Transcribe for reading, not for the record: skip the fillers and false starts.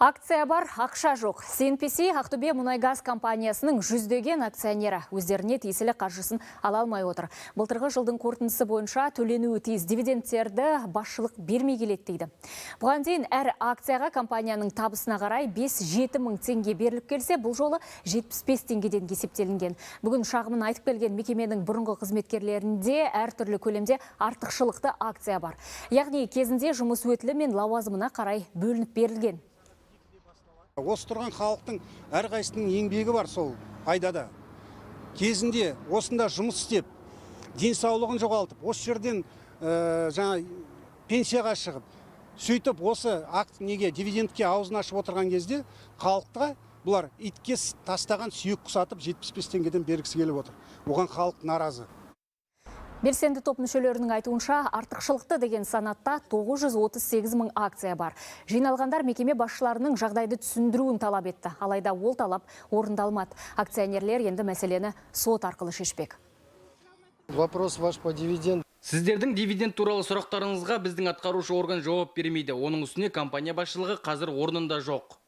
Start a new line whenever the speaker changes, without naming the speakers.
Акция бар, ақша жоқ. СНПС Ақтөбе мұнай-газ компаниясының жүздеген акционері өздеріне тиесілі қаржысын ала алмай отыр. Былтырғы жылдың қорытындысы бойынша төленуі тиіс дивидендтерді басшылық бермей келеді дейді. Бұған дейін әр акцияға компанияның табысына қарай 5-7 мың теңге беріліп келсе, бұл жолы 75 теңгеден есептелінген. Бүгін шағымын айтып келген мекеменің бұрынғы қызметкерлерінде әртүрлі көлемде артықшылықты акция бар. Яғни кезінде жұмыс өтілі мен лауазымына қарай бөлініп берілген.
Осы тұрған халықтың әрқайсының еңбегі бар сол пайдада. Кезінде осында жұмыс істеп, денсаулығын жоғалтып, осы жерден жаңа пенсияға шығып, сөйтіп осы дивидендке аузын ашып отырған кезде халыққа бұлар итке тастаған сүйек құсатып 75 теңгеден бергісі келіп отыр. Оған халық наразы.
Белсенді топ мүшелерінің айтуынша артықшылықты деген санатта 938 мың акция бар. Жиналғандар мекеме басшыларының жағдайды түсіндіруін талап етті. Алайда ол талап орындалмады. Акционерлер енді мәселені сот арқылы шешпек.
Вопрос ваш по дивиденд.
Сіздердің дивиденд туралы сұрақтарыңызға біздің атқарушы орган жауап бермейді. Оның үстіне компания басшылығы қазір орнында жоқ.